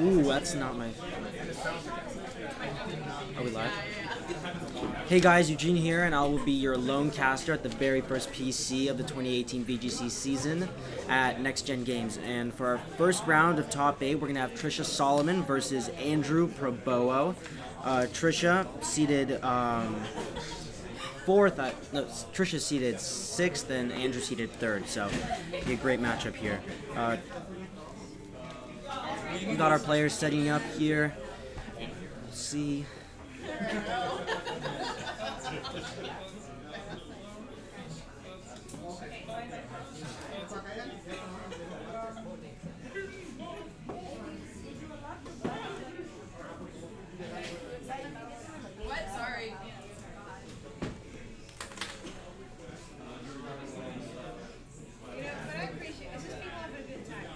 Ooh, that's not my... Are we live? Hey guys, Eugene here, and I will be your lone caster at the very first PC of the 2018 VGC season at Next Gen Games. And for our first round of top 8, we're going to have Tricia Solomon versus Andrew Prabowo. Tricia seated 4th, no, Tricia seated 6th, and Andrew seated 3rd, so be a great matchup here. We got our players setting up here. Let's see. What? Sorry. But I appreciate it. It's just people have a good time.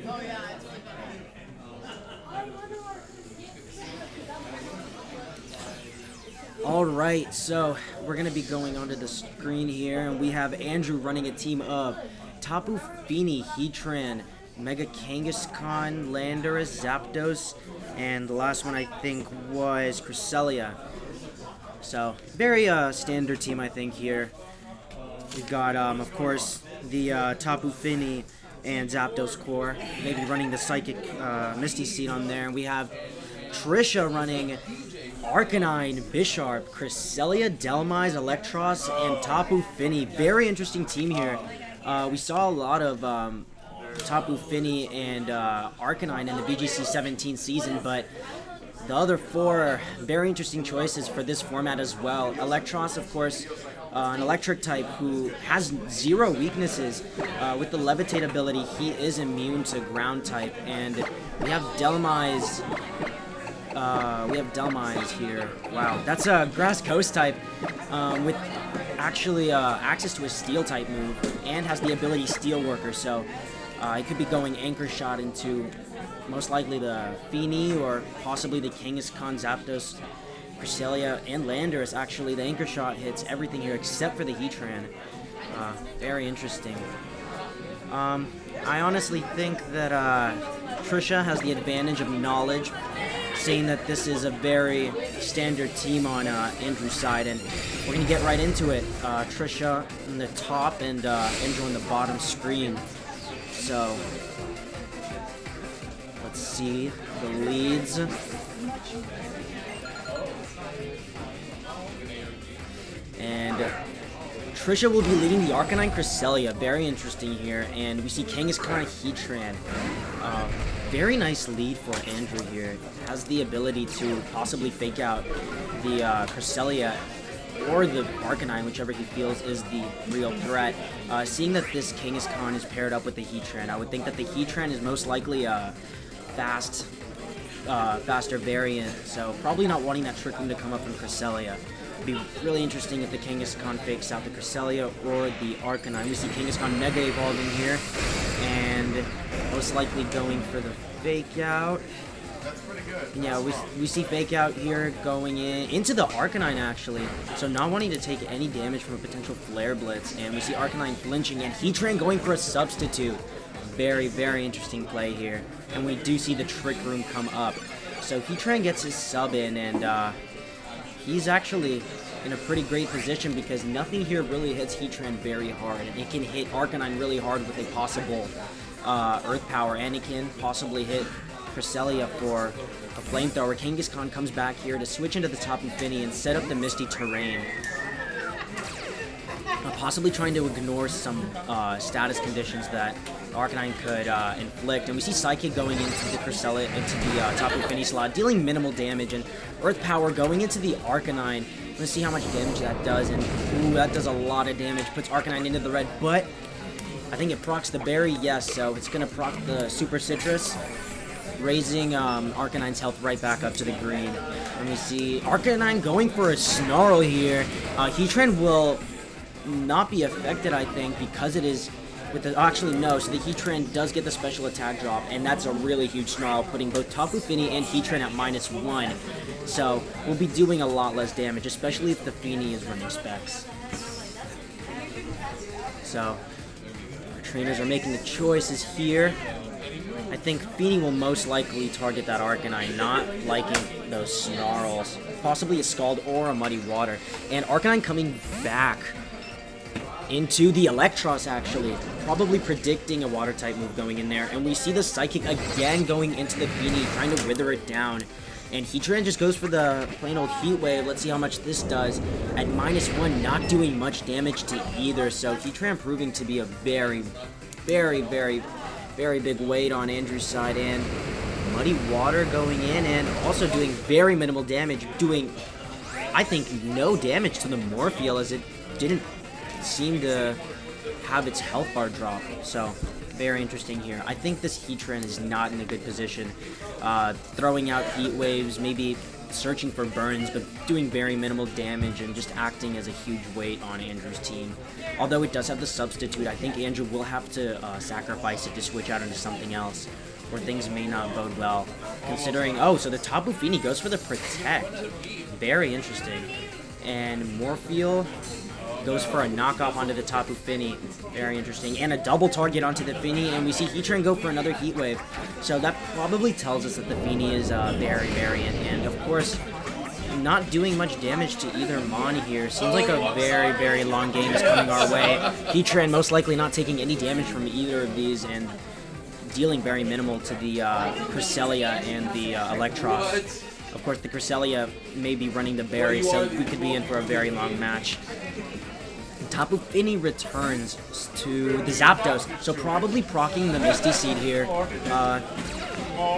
Oh yeah, it's really funny. Alright, so we're going to be going onto the screen here, and we have Andrew running a team of Tapu Fini, Heatran, Mega Kangaskhan, Landorus, Zapdos, and the last one I think was Cresselia. So, very standard team I think here. We've got, of course, the Tapu Fini and Zapdos core, maybe running the Psychic Misty Seed on there. And we have Tricia running Arcanine, Bisharp, Cresselia, Delmise, Electros, and Tapu Fini. Very interesting team here. We saw a lot of Tapu Fini and Arcanine in the VGC 17 season, but the other 4 are very interesting choices for this format as well. Electros, of course, an electric type who has 0 weaknesses. With the Levitate ability, he is immune to ground type. And we have Delmise. Here. Wow, that's a Grass Coast type with actually access to a Steel type move and has the ability Steel Worker. So he could be going Anchor Shot into most likely the Fini or possibly the Kangaskhan, Zapdos, Cresselia, and Landorus. Actually, the Anchor Shot hits everything here except for the Heatran. Very interesting. I honestly think that Tricia has the advantage of knowledge, saying that this is a very standard team on Andrew's side, and we're going to get right into it. Tricia in the top and Andrew on the bottom screen. So, let's see the leads. And Tricia will be leading the Arcanine Cresselia. Very interesting here. And we see Kangaskhan Heatran. Very nice lead for Andrew here. Has the ability to possibly fake out the Cresselia or the Arcanine, whichever he feels is the real threat. Seeing that this Kangaskhan is paired up with the Heatran, I would think that the Heatran is most likely a faster variant, so probably not wanting that Trick Room to come up from Cresselia. It'd be really interesting if the Kangaskhan fakes out the Cresselia or the Arcanine. We see Kangaskhan Mega evolving here, and most likely going for the fake out. That's pretty good. Yeah, we see fake out here going into the Arcanine actually, so not wanting to take any damage from a potential Flare Blitz, and we see Arcanine flinching and Heatran going for a substitute. Very, very interesting play here, and we do see the Trick Room come up. So Heatran gets his sub in, and he's actually in a pretty great position because nothing here really hits Heatran very hard. It can hit Arcanine really hard with a possible Earth Power, and it can possibly hit Cresselia for a Flamethrower. Kangaskhan comes back here to switch into the Tapu Fini and set up the Misty Terrain. Possibly trying to ignore some status conditions that Arcanine could inflict. And we see Psychic going into the Cresselia, into the Tapu Fini slot, dealing minimal damage, and Earth Power going into the Arcanine. Let's see how much damage that does, and ooh, that does a lot of damage. Puts Arcanine into the red, but I think it procs the berry, yes, so it's going to proc the Super Citrus, raising Arcanine's health right back up to the green. And we see Arcanine going for a Snarl here. Heatran will not be affected, I think, because it is with the... Actually, no, so the Heatran does get the special attack drop, and that's a really huge Snarl, putting both Tapu Fini and Heatran at -1. So we'll be doing a lot less damage, especially if the Fini is running specs. So our trainers are making the choices here. I think Feeny will most likely target that Arcanine, not liking those Snarls. Possibly a Scald or a Muddy Water. And Arcanine coming back into the Electros, actually. Probably predicting a Water-type move going in there. And we see the Psychic again going into the Feeny, trying to wither it down. And Heatran just goes for the plain old Heat Wave. Let's see how much this does. At -1, not doing much damage to either. So Heatran proving to be a very, very, very, very big weight on Andrew's side. And Muddy Water going in and also doing very minimal damage. Doing, I think, no damage to the Morpheal, as it didn't seem to have its health bar drop. So very interesting here. I think this Heatran is not in a good position. Throwing out Heat Waves, maybe searching for burns, but doing very minimal damage and just acting as a huge weight on Andrew's team. Although it does have the substitute, I think Andrew will have to sacrifice it to switch out into something else, or things may not bode well. Considering, oh, so the Tapu Fini goes for the Protect. Very interesting. And Morpheal goes for a knockoff onto the Tapu Fini. Very interesting. And a double target onto the Fini, and we see Heatran go for another Heat Wave. So that probably tells us that the Fini is very, very in hand. Of course, not doing much damage to either Mon here. Seems like a very, very long game is coming our way. Heatran most likely not taking any damage from either of these, and dealing very minimal to the Cresselia and the Electros. Of course, the Cresselia may be running the berry, so we could be in for a very long match. Tapu Fini returns to the Zapdos, so probably proccing the Misty Seed here.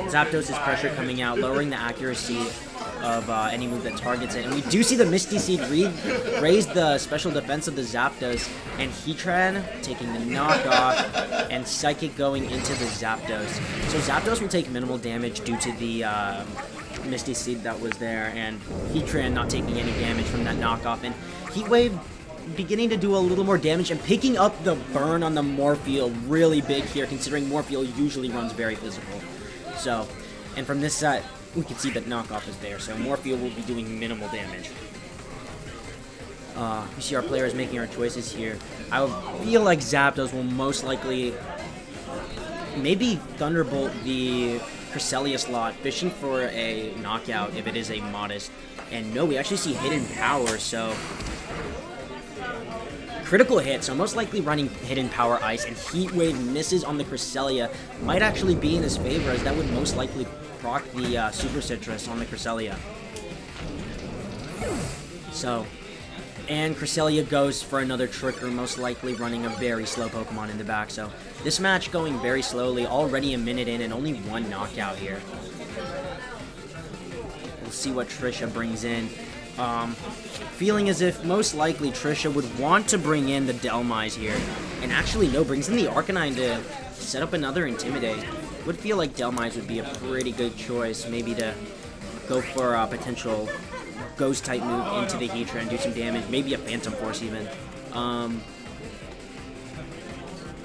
Zapdos' pressure coming out, lowering the accuracy of any move that targets it. And we do see the Misty Seed raise the special defense of the Zapdos, and Heatran taking the knockoff, and Psychic going into the Zapdos. So Zapdos will take minimal damage due to the Misty Seed that was there, and Heatran not taking any damage from that knockoff. And Heat Wave beginning to do a little more damage and picking up the burn on the Morpheal really big here, considering Morpheal usually runs very physical. So, and from this side, we can see that knockoff is there, so Morpheal will be doing minimal damage. We see our players making our choices here. I feel like Zapdos will most likely maybe Thunderbolt the Cresselia slot, fishing for a knockout if it is a modest. And no, we actually see Hidden Power, so critical hit, so most likely running Hidden Power Ice, and Heat Wave misses on the Cresselia. Might actually be in his favor, as that would most likely proc the Super Citrus on the Cresselia. So, and Cresselia goes for another Trick Room, most likely running a very slow Pokemon in the back. So this match going very slowly, already a minute in and only one knockout here. We'll see what Tricia brings in. Feeling as if most likely Tricia would want to bring in the Delmise here. And actually, no, brings in the Arcanine to set up another Intimidate. Would feel like Delmise would be a pretty good choice, maybe to go for a potential Ghost-type move into the Heatran and do some damage, maybe a Phantom Force even.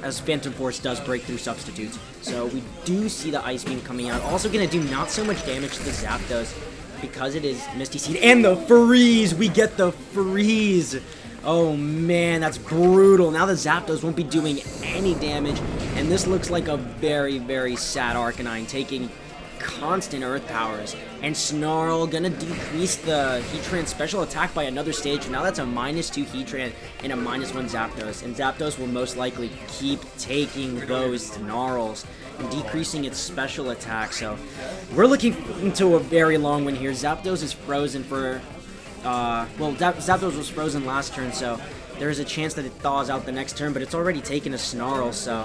As Phantom Force does break through substitutes. So we do see the Ice Beam coming out. Also going to do not so much damage to the Zapdos, because it is Misty Seed. And the Freeze! We get the Freeze! Oh man, that's brutal. Now the Zapdos won't be doing any damage, and this looks like a very, very sad Arcanine, taking constant Earth Powers. And Snarl gonna decrease the Heatran special attack by another stage. Now that's a -2 Heatran and a -1 Zapdos. And Zapdos will most likely keep taking those Snarls and decreasing its special attack. So we're looking into a very long one here. Zapdos is frozen for, well, Zapdos was frozen last turn, so there's a chance that it thaws out the next turn, but it's already taken a Snarl, so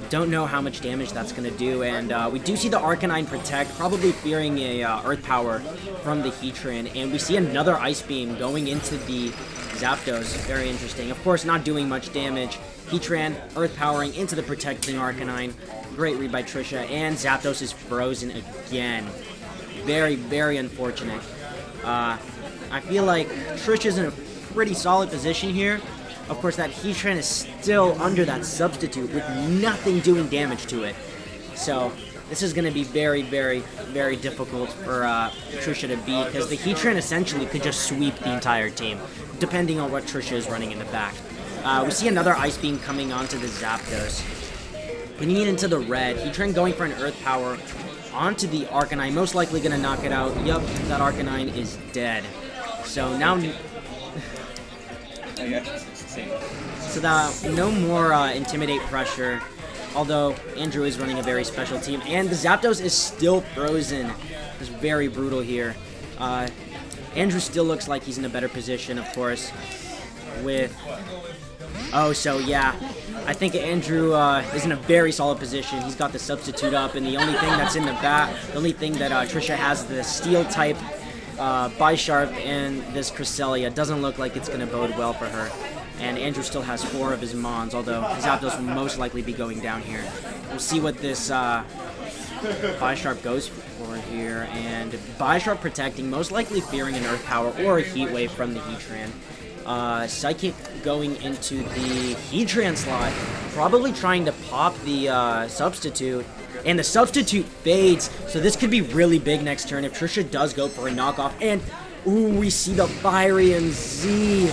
don't know how much damage that's going to do. And we do see the Arcanine Protect, probably fearing a Earth Power from the Heatran, and we see another Ice Beam going into the Zapdos. Very interesting. Of course, not doing much damage. Heatran Earth Powering into the protecting Arcanine. Great read by Tricia, and Zapdos is frozen again. Very, very unfortunate. I feel like Tricia's in a pretty solid position here. Of course, that Heatran is still under that substitute with nothing doing damage to it. So this is going to be very, very, very difficult for Tricia to beat, because the Heatran essentially could just sweep the entire team, depending on what Tricia is running in the back. We see another Ice Beam coming onto the Zapdos. Putting it into the red. Heatran going for an Earth Power onto the Arcanine. Most likely going to knock it out. Yup, that Arcanine is dead. So now... So that no more Intimidate pressure. Although Andrew is running a very special team. And the Zapdos is still frozen. It's very brutal here. Andrew still looks like he's in a better position, of course. With... Oh, so yeah. I think Andrew is in a very solid position. He's got the Substitute up, and the only thing that's in the back, the only thing that Tricia has, the Steel-type Bisharp and this Cresselia. Doesn't look like it's going to bode well for her. And Andrew still has 4 of his Mons, although Zapdos will most likely be going down here. We'll see what this Bisharp goes for here. And Bisharp protecting, most likely fearing an Earth Power or a Heat Wave from the Heatran. Psychic going into the Heatran slot, probably trying to pop the Substitute. And the Substitute fades, so this could be really big next turn if Tricia does go for a knockoff. And, ooh, we see the Firion Z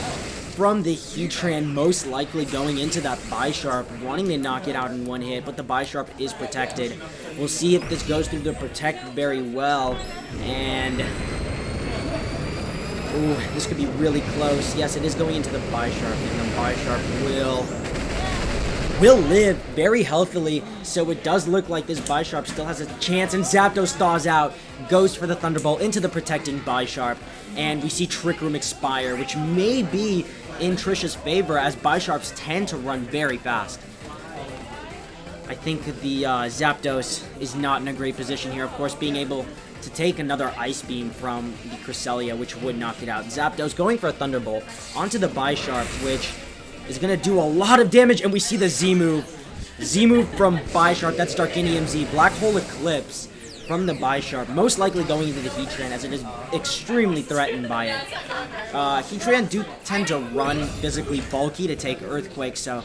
from the Heatran, most likely going into that Bisharp, wanting to knock it out in one hit, but the Bisharp is protected. We'll see if this goes through the Protect very well, and... Ooh, this could be really close. Yes, it is going into the Bisharp, and the Bisharp will live very healthily, so it does look like this Bisharp still has a chance, and Zapdos thaws out, goes for the Thunderbolt into the protecting Bisharp, and we see Trick Room expire, which may be in Tricia's favor, as Bisharps tend to run very fast. I think the Zapdos is not in a great position here, of course, being able to take another Ice Beam from the Cresselia, which would knock it out. Zapdos going for a Thunderbolt onto the Bisharp, which is going to do a lot of damage, and we see the Z-move. Z-move from Bisharp, that's Darkinium Z. Black Hole Eclipse from the Bisharp, most likely going into the Heatran, as it is extremely threatened by it. Heatran do tend to run physically bulky to take Earthquake, so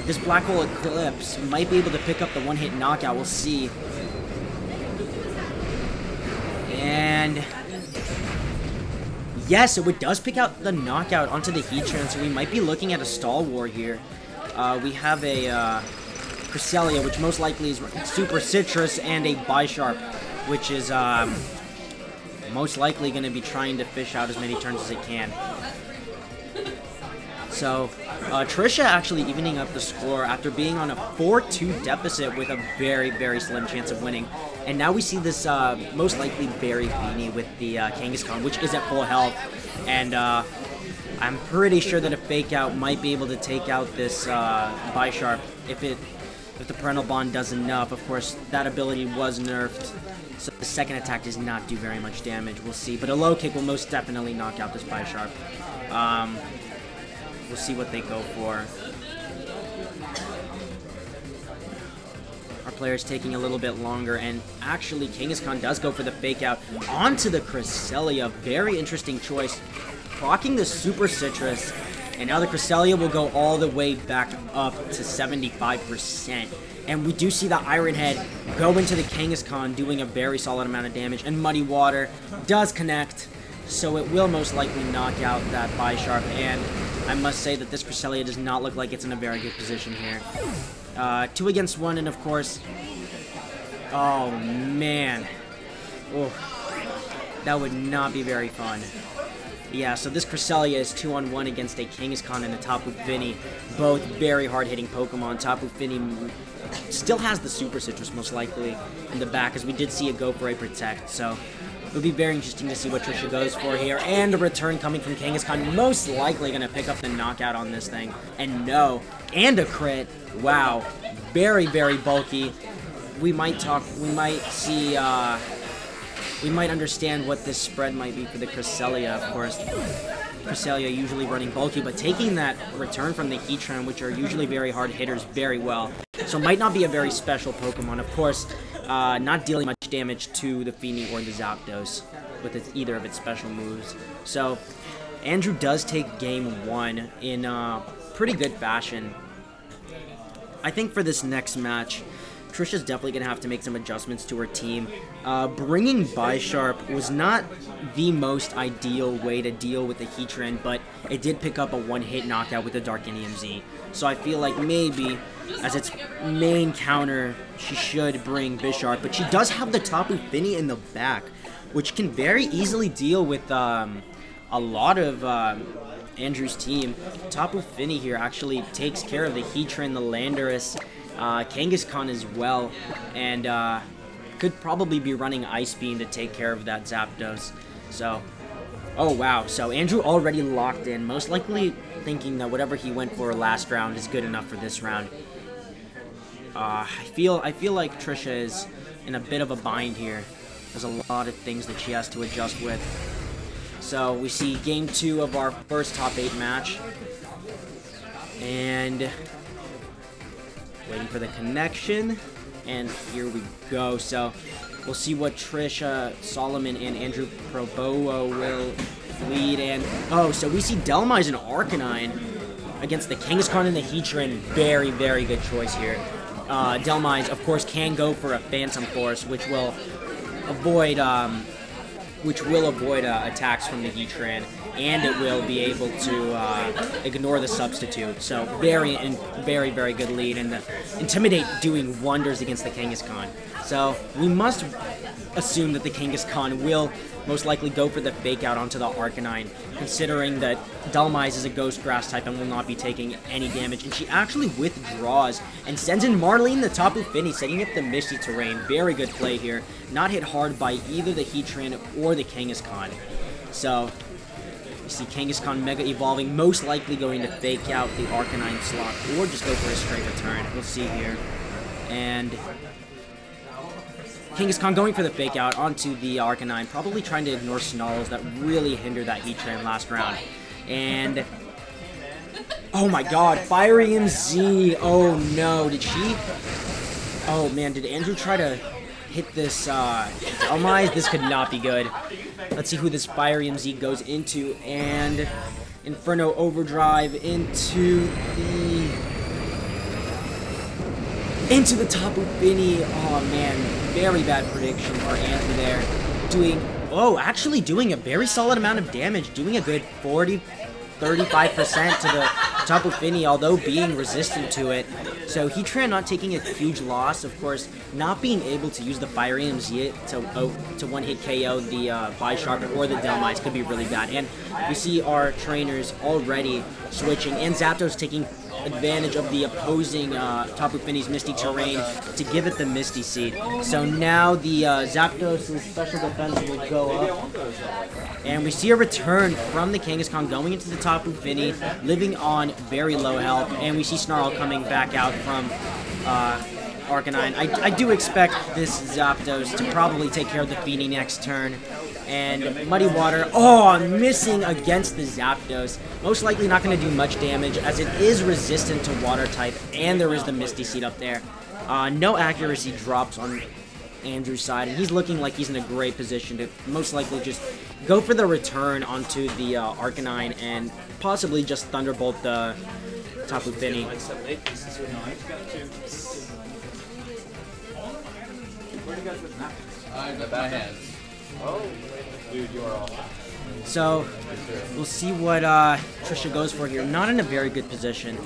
this Black Hole Eclipse might be able to pick up the one-hit knockout. We'll see. And... yes, so it does pick out the knockout onto the Heatran, so we might be looking at a stall war here. We have a Cresselia, which most likely is Super Citrus, and a Bisharp, which is most likely going to be trying to fish out as many turns as it can. So, Tricia actually evening up the score after being on a 4-2 deficit with a very, very slim chance of winning. And now we see this most likely Berry Feeny with the Kangaskhan, which is at full health. And I'm pretty sure that a Fake Out might be able to take out this Bisharp if the Parental Bond does enough. Of course, that ability was nerfed, so the second attack does not do very much damage. We'll see. But a Low Kick will most definitely knock out this Bisharp. We'll see what they go for. Our player's taking a little bit longer, and actually Kangaskhan does go for the Fake Out onto the Cresselia. Very interesting choice. Blocking the Super Citrus, and now the Cresselia will go all the way back up to 75%. And we do see the Iron Head go into the Kangaskhan, doing a very solid amount of damage, and Muddy Water does connect, so it will most likely knock out that Bisharp, and I must say that this Cresselia does not look like it's in a very good position here. 2 against 1, and of course... oh, man. Oh, that would not be very fun. Yeah, so this Cresselia is 2-on-1 against a Kangaskhan and a Tapu Fini. Both very hard-hitting Pokemon. Tapu Fini still has the Super Citrus, most likely, in the back, as we did see it go for a Protect, so... it'll be very interesting to see what Tricia goes for here. And a return coming from Kangaskhan, most likely going to pick up the knockout on this thing. And no, and a crit. Wow, very, very bulky. We might see, we might understand what this spread might be for the Cresselia, of course. Cresselia usually running bulky, but taking that return from the Heatran, which are usually very hard hitters, very well. So might not be a very special Pokemon, of course. Not dealing much damage to the Feeny or the Zapdos with either of its special moves. So, Andrew does take game 1 in pretty good fashion. I think for this next match, Tricia's definitely going to have to make some adjustments to her team. Bringing Bisharp was not the most ideal way to deal with the Heatran, but it did pick up a one-hit knockout with the Darkinium Z. So I feel like maybe, as its main counter, she should bring Bisharp, but she does have the Tapu Fini in the back, which can very easily deal with a lot of Andrew's team. Tapu Fini here actually takes care of the Heatran, the Landorus, Kangaskhan as well, and could probably be running Ice Beam to take care of that Zapdos. So, oh wow, so Andrew already locked in, most likely thinking that whatever he went for last round is good enough for this round. I feel like Tricia is in a bit of a bind here. There's a lot of things that she has to adjust with. So we see game 2 of our first top 8 match. And waiting for the connection. And here we go. So we'll see what Tricia, Solomon, and Andrew Prabowo will lead. And oh, so we see Delmise and Arcanine against the Kangaskhan and the Heatran. Very, very good choice here. Delmise, of course, can go for a Phantom Force, which will avoid attacks from the Heatran, and it will be able to ignore the substitute. So very, very good lead, and the Intimidate doing wonders against the Kangaskhan. So we must assume that the Kangaskhan will most likely go for the Fake Out onto the Arcanine, considering that Delmise is a Ghost Grass type and will not be taking any damage. And she actually withdraws and sends in Marlene the Tapu Fini, setting up the Misty Terrain. Very good play here. Not hit hard by either the Heatran or the Kangaskhan. So, you see Kangaskhan Mega Evolving, most likely going to Fake Out the Arcanine slot or just go for a straight return. We'll see here. And Kangaskhan going for the Fake Out onto the Arcanine, probably trying to ignore Snarls that really hindered that Heatran last round. And oh my god, Fire Z. Oh no, did she? Oh man, did Andrew try to hit this Delmise? This could not be good. Let's see who this Fire Z goes into. And Inferno Overdrive into the Tapu Fini. Oh man, very bad prediction for Andrew there. Actually doing a very solid amount of damage, doing a good 35% to the Tapu Fini, although being resistant to it. So Heatran not taking a huge loss, of course, not being able to use the Fire Z to one-hit KO the Bisharp or the Delmise could be really bad. And we see our trainers already switching, and Zapdos taking advantage of the opposing Tapu Fini's Misty Terrain to give it the Misty Seed. So now the Zapdos' special defense will go up. And we see a return from the Kangaskhan going into the Tapu Fini, living on very low health. And we see Snarl coming back out from Arcanine. I do expect this Zapdos to probably take care of the Fini next turn. And Muddy Water, missing against the Zapdos. Most likely not going to do much damage, as it is resistant to Water type, and there is the Misty Seed up there. No accuracy drops on Andrew's side, and he's looking like he's in a great position to most likely just go for the return onto the Arcanine and possibly just Thunderbolt the Tapu Fini. The bad hands. Oh, dude, you are awesome. So, we'll see what Tricia goes for here. Not in a very good position.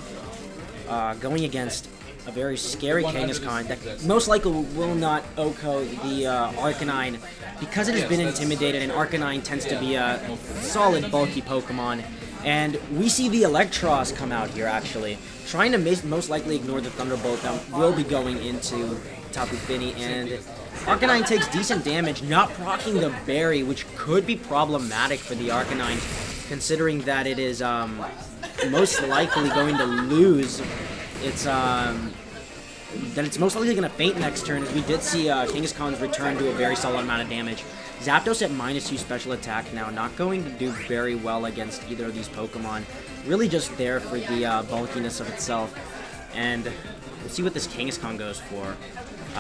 Going against a very scary Kangaskhan that most likely will not OHKO the Arcanine because it has been intimidated, and Arcanine tends to be a solid, bulky Pokemon. And we see the Electros come out here, actually, trying to most likely ignore the Thunderbolt that will be going into Tapu Fini, and Arcanine takes decent damage, not proccing the Berry, which could be problematic for the Arcanine, considering that it is most likely going to lose its it's most likely going to faint next turn, as we did see Kangaskhan's return do a very solid amount of damage. Zapdos at -2 special attack now, not going to do very well against either of these Pokemon. Really just there for the bulkiness of itself. And we'll see what this Kangaskhan goes for.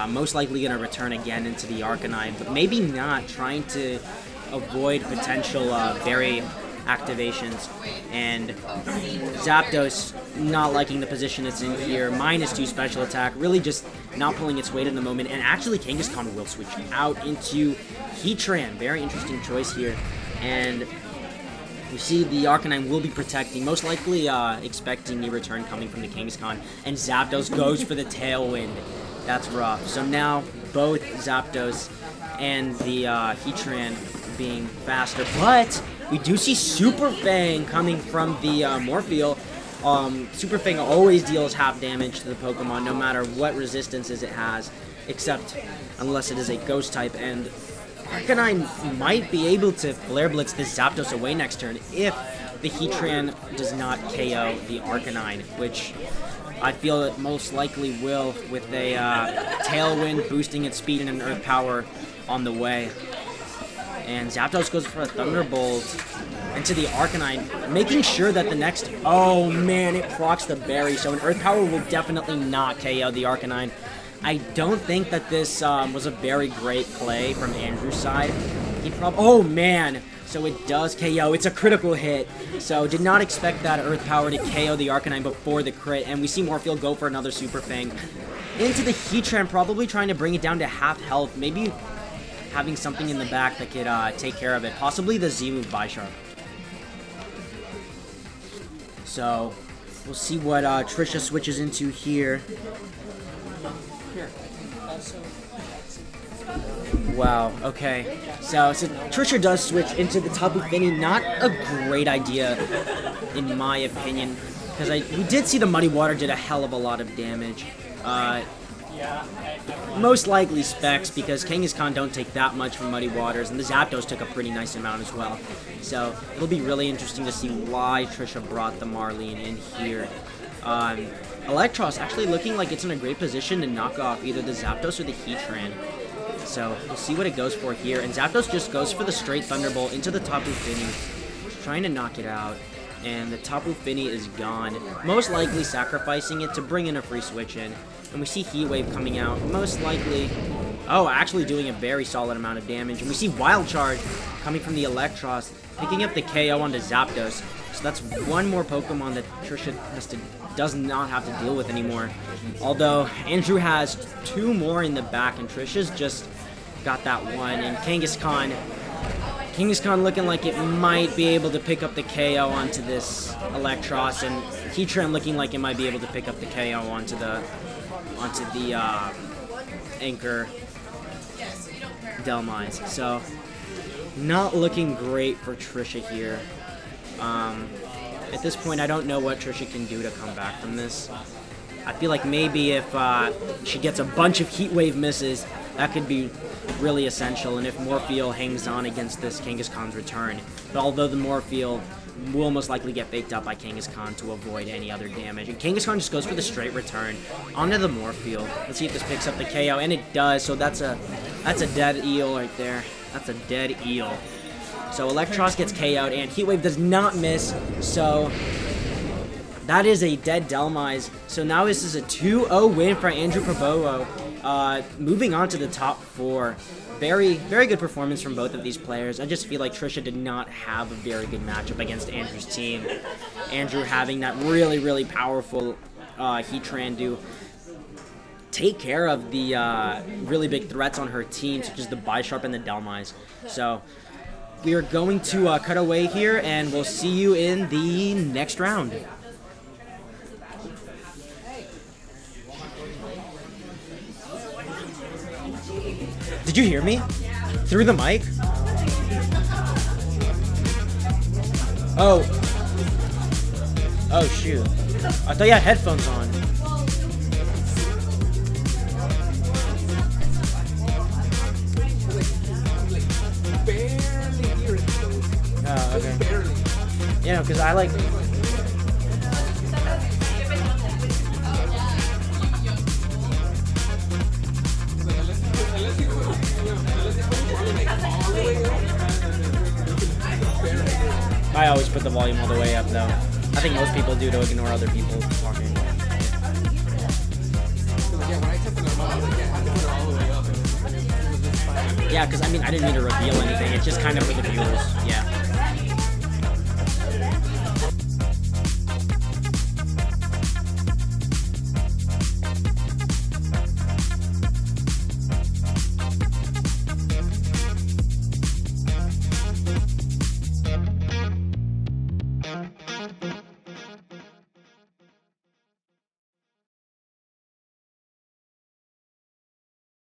Most likely going to return again into the Arcanine, but maybe not, trying to avoid potential very activations. And Zapdos not liking the position it's in here, -2 special attack, really just not pulling its weight in the moment. And actually Kangaskhan will switch out into Heatran. Very interesting choice here. And we see the Arcanine will be protecting, most likely expecting the return coming from the Kangaskhan. And Zapdos goes for the Tailwind. That's rough. So now both Zapdos and the Heatran being faster. But we do see Super Fang coming from the Morpheal. Super Fang always deals half damage to the Pokemon, no matter what resistances it has, except unless it is a Ghost type. And Arcanine might be able to Flare Blitz this Zapdos away next turn if the Heatran does not KO the Arcanine, which I feel it most likely will, with a Tailwind boosting its speed and an Earth Power on the way. And Zapdos goes for a Thunderbolt into the Arcanine, making sure that the next... Oh man, it procs the Berry, so an Earth Power will definitely not KO the Arcanine. I don't think that this was a very great play from Andrew's side. He probably... Oh man! So it does KO. It's a critical hit. So did not expect that Earth Power to KO the Arcanine before the crit. And we see Morpheal go for another Super Fang into the Heatran, probably trying to bring it down to half health. Maybe having something in the back that could take care of it. Possibly the Z-move Bisharp. So we'll see what Tricia switches into here. Wow, okay. So Tricia does switch into the Tapu Fini. Not a great idea, in my opinion, because we did see the Muddy Water did a hell of a lot of damage. Most likely Specs, because Kangaskhan don't take that much from Muddy Waters, and the Zapdos took a pretty nice amount as well. So it'll be really interesting to see why Tricia brought the Marlene in here. Electros actually looking like it's in a great position to knock off either the Zapdos or the Heatran. So we'll see what it goes for here. And Zapdos just goes for the straight Thunderbolt into the Tapu Fini, trying to knock it out. And the Tapu Fini is gone, most likely sacrificing it to bring in a free switch in. And we see Heat Wave coming out, most likely, actually doing a very solid amount of damage. And we see Wild Charge coming from the Electros, picking up the KO onto Zapdos. So that's one more Pokemon that Tricia does not have to deal with anymore. Although Andrew has 2 more in the back, and Tricia's just got that one. And Kangaskhan looking like it might be able to pick up the KO onto this Electros, and Heatran looking like it might be able to pick up the KO onto the Anchor Delmise. So not looking great for Tricia here. At this point, I don't know what Tricia can do to come back from this. I feel like maybe if she gets a bunch of Heat Wave misses, that could be really essential, and if Morpheal hangs on against this Kangaskhan's return. But although the Morpheal will most likely get faked up by Kangaskhan to avoid any other damage. And Kangaskhan just goes for the straight return onto the Morpheal. Let's see if this picks up the KO, and it does, so that's a dead eel right there. That's a dead eel. So Electros gets KO'd, and Heat Wave does not miss, so that is a dead Delmise. So now this is a 2-0 win for Andrew Prabowo. Moving on to the top 4. Very, very good performance from both of these players. I just feel like Tricia did not have a very good matchup against Andrew's team. Andrew having that really, really powerful Heatran do take care of the really big threats on her team, such as the Bisharp and the Delmise. So we are going to cut away here, and we'll see you in the next round. Did you hear me? Through the mic? Oh. Oh, shoot. I thought you had headphones on. Oh, okay. You know, because I like... I always put the volume all the way up, though. I think most people do to ignore other people talking. Yeah, because I mean, I didn't mean to reveal anything. It's just kind of for the viewers. Yeah.